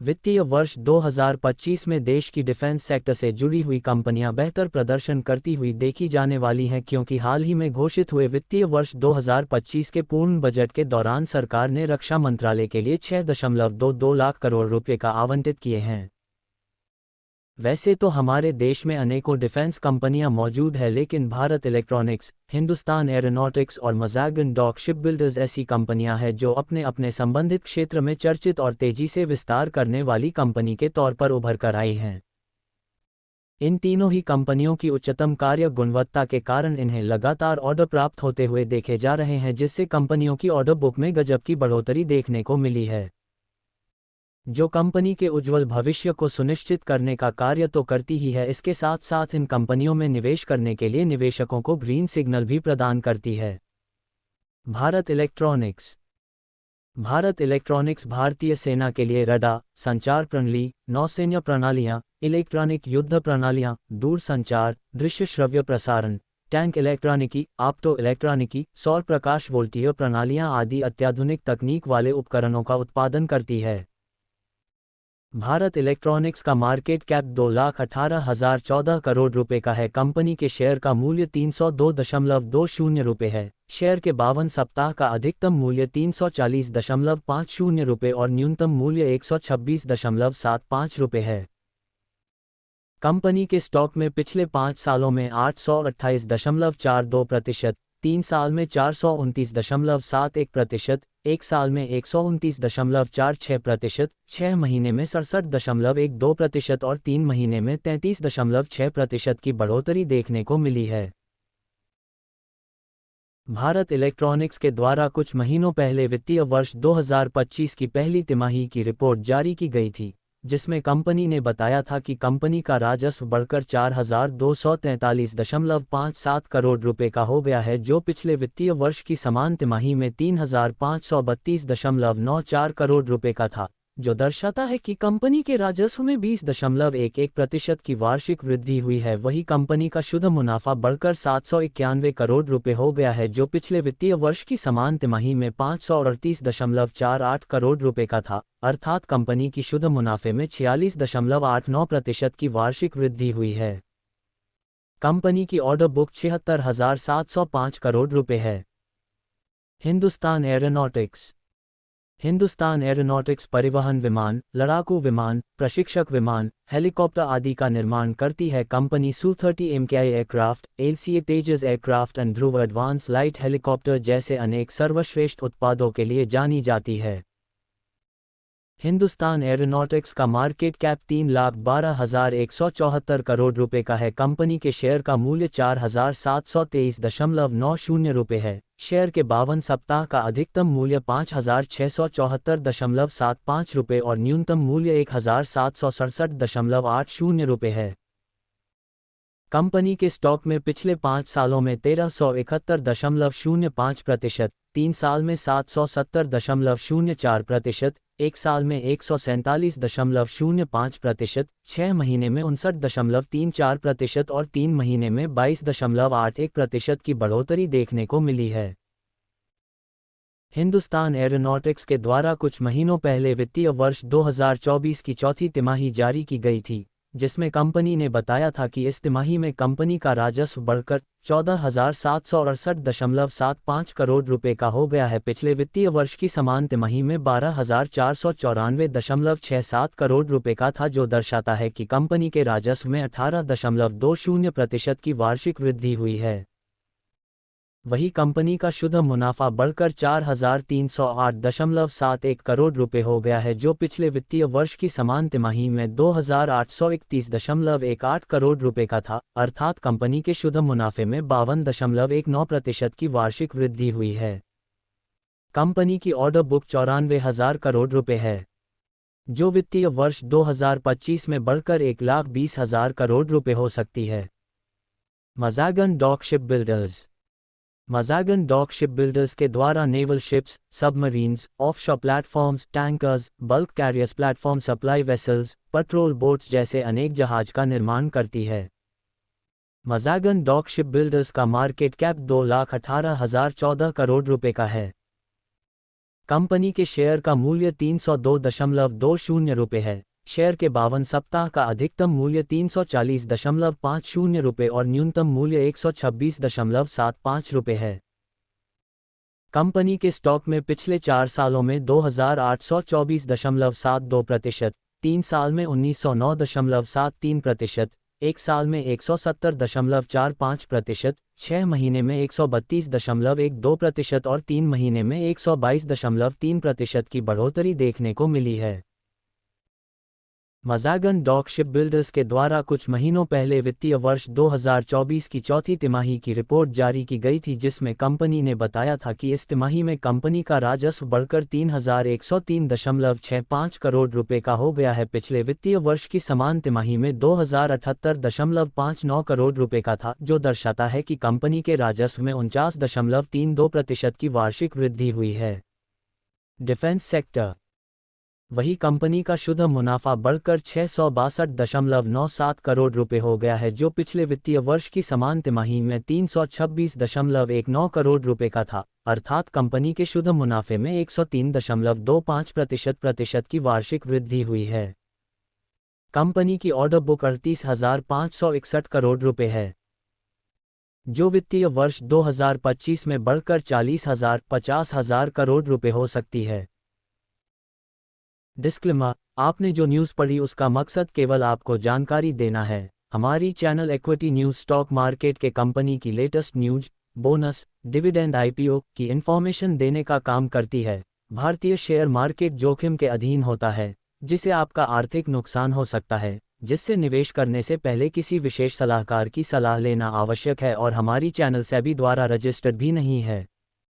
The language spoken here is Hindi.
वित्तीय वर्ष 2025 में देश की डिफेंस सेक्टर से जुड़ी हुई कंपनियां बेहतर प्रदर्शन करती हुई देखी जाने वाली हैं, क्योंकि हाल ही में घोषित हुए वित्तीय वर्ष 2025 के पूर्ण बजट के दौरान सरकार ने रक्षा मंत्रालय के लिए 6.22 लाख करोड़ रुपए का आवंटित किए हैं। वैसे तो हमारे देश में अनेकों डिफेंस कंपनियां मौजूद है, लेकिन भारत इलेक्ट्रॉनिक्स, हिंदुस्तान एरोनॉटिक्स और मज़ागन डॉक शिपबिल्डर्स ऐसी कंपनियां हैं जो अपने अपने संबंधित क्षेत्र में चर्चित और तेजी से विस्तार करने वाली कंपनी के तौर पर उभर कर आई हैं। इन तीनों ही कंपनियों की उच्चतम कार्य गुणवत्ता के कारण इन्हें लगातार ऑर्डर प्राप्त होते हुए देखे जा रहे हैं, जिससे कंपनियों की ऑर्डर बुक में गजब की बढ़ोतरी देखने को मिली है, जो कंपनी के उज्ज्वल भविष्य को सुनिश्चित करने का कार्य तो करती ही है, इसके साथ साथ इन कंपनियों में निवेश करने के लिए निवेशकों को ग्रीन सिग्नल भी प्रदान करती है। भारत इलेक्ट्रॉनिक्स भारतीय सेना के लिए रडार, संचार प्रणाली, नौसैन्य प्रणालियां, इलेक्ट्रॉनिक युद्ध प्रणालियां, दूरसंचार, दृश्य श्रव्य प्रसारण, टैंक इलेक्ट्रॉनिकी, ऑप्टो इलेक्ट्रॉनिकी, सौर प्रकाश वोल्टीय प्रणालियां आदि अत्याधुनिक तकनीक वाले उपकरणों का उत्पादन करती है। भारत इलेक्ट्रॉनिक्स का मार्केट कैप 2,18,014 करोड़ रुपए का है। कंपनी के शेयर का मूल्य 302.20 रुपए है। शेयर के 52 सप्ताह का अधिकतम मूल्य 340.50 रुपए और न्यूनतम मूल्य 126.75 रुपए है। कंपनी के स्टॉक में पिछले 5 सालों में 828.42%, 3 साल में 429.71%, 1 साल में 129.46%, 6 महीने में 67.12% और 3 महीने में 33.6% की बढ़ोतरी देखने को मिली है। भारत इलेक्ट्रॉनिक्स के द्वारा कुछ महीनों पहले वित्तीय वर्ष 2025 की पहली तिमाही की रिपोर्ट जारी की गई थी, जिसमें कंपनी ने बताया था कि कंपनी का राजस्व बढ़कर 4,243.57 करोड़ रुपए का हो गया है, जो पिछले वित्तीय वर्ष की समान तिमाही में 3,532.94 करोड़ रुपए का था, जो दर्शाता है कि कंपनी के राजस्व में 20.11% की वार्षिक वृद्धि हुई है। वही कंपनी का शुद्ध मुनाफा बढ़कर 791 करोड़ रुपए हो गया है, जो पिछले वित्तीय वर्ष की समान तिमाही में 538.48 करोड़ रुपए का था, अर्थात कंपनी की शुद्ध मुनाफे में 46.89% की वार्षिक वृद्धि हुई है। कंपनी की ऑर्डर बुक 76,705 करोड़ रुपए है। हिंदुस्तान एरोनॉटिक्स परिवहन विमान, लड़ाकू विमान, प्रशिक्षक विमान, हेलीकॉप्टर आदि का निर्माण करती है। Company Su-30 MKI aircraft, LCA Tejas aircraft and Dhruv advance light helicopter जैसे अनेक सर्वश्रेष्ठ उत्पादों के लिए जानी जाती है। हिंदुस्तान एरोनॉटिक्स का मार्केट कैप 3,12,174 करोड़ रुपए का है। कंपनी के शेयर का मूल्य 4,723.90 रुपए है। शेयर के 52 सप्ताह का अधिकतम मूल्य 5,674.75 रुपए और न्यूनतम मूल्य 1,767.80 रुपए है। कंपनी के स्टॉक में पिछले 5 सालों में 1,371.05%, 3 साल में 770.04%, 1 साल में 147.05%, 6 महीने में 59.34% और 3 महीने में 22.81% की बढ़ोतरी देखने को मिली है। हिंदुस्तान एरोनॉटिक्स के द्वारा कुछ महीनों पहले वित्तीय वर्ष 2024 की चौथी तिमाही जारी की गई थी, जिसमें कंपनी ने बताया था कि इस तिमाही में कंपनी का राजस्व बढ़कर 14,768.75 करोड़ रुपए का हो गया है। पिछले वित्तीय वर्ष की समान तिमाही में 12,494.67 करोड़ रुपए का था, जो दर्शाता है कि कंपनी के राजस्व में 18.20% की वार्षिक वृद्धि हुई है। वही कंपनी का शुद्ध मुनाफा बढ़कर 4,308.71 करोड़ रुपए हो गया है, जो पिछले वित्तीय वर्ष की समान तिमाही में 2,831.18 करोड़ रुपए का था, अर्थात कंपनी के शुद्ध मुनाफे में 52.19% की वार्षिक वृद्धि हुई है। कंपनी की ऑर्डर बुक 94,000 करोड़ रुपए है, जो वित्तीय वर्ष 2025 में बढ़कर 1,20,000 करोड़ रुपए हो सकती है। मज़ागन डॉक शिपबिल्डर्स के द्वारा naval ships, submarines, offshore platforms, tankers, bulk carriers platform supply vessels, patrol boats जैसे अनेक जहाज का निर्माण करती है। मज़ागन डॉक शिपबिल्डर्स का मार्केट कैप 2,18,014 करोड़ रुपए का है। कंपनी के शेयर का मूल्य 302.20 रुपये है। शेयर के 52 सप्ताह का अधिकतम मूल्य 340.50 रुपये और न्यूनतम मूल्य 126.75 रुपये है। कंपनी के स्टॉक में पिछले 4 सालों में 2824.72%, 3 साल में 1909.73%, 1 साल में 170.45%, 6 महीने में 132.12% और 3 महीने में 122.3% की बढ़ोतरी देखने को मिली है। मज़ागन डॉक शिपबिल्डर्स के द्वारा कुछ महीनों पहले वित्तीय वर्ष 2024 की चौथी तिमाही की रिपोर्ट जारी की गई थी, जिसमें कंपनी ने बताया था कि इस तिमाही में कंपनी का राजस्व बढ़कर 3103.65 करोड़ रुपए का हो गया है। पिछले वित्तीय वर्ष की समान तिमाही में 2078.59 करोड़ रुपए का था, जो दर्शाता है कि कंपनी के राजस्व में 49.32% की वार्षिक वृद्धि हुई है। Defence sector. वही कंपनी का शुद्ध मुनाफा बढ़कर 662.97 करोड़ रुपए हो गया है, जो पिछले वित्तीय वर्ष की समान तिमाही में 326.19 करोड़ रुपए का था, अर्थात कंपनी के शुद्ध मुनाफे में 103.25% की वार्षिक वृद्धि हुई है। कंपनी की ऑर्डर बुक 38,561 करोड़ रुपए है, जो वित्तीय वर्ष 2025 में बढ़कर 40,000-50,000 करोड़ रुपए हो सकती है। डिस्क्लेमर, आपने जो न्यूज़ पढ़ी उसका मकसद केवल आपको जानकारी देना है। हमारी channel equity news stock market के कंपनी की latest news, bonus, dividend, IPO की इन्फॉर्मेशन देने का काम करती है। भारतीय शेयर मार्केट जोखिम के अधीन होता है, जिसे आपका आर्थिक नुकसान हो सकता है, जिससे निवेश करने से पहले किसी विशेष सलाहकार की सलाह लेना आवश्यक है और हमारी चैनल सेबी द्वारा रजिस्टर्ड भी नहीं है।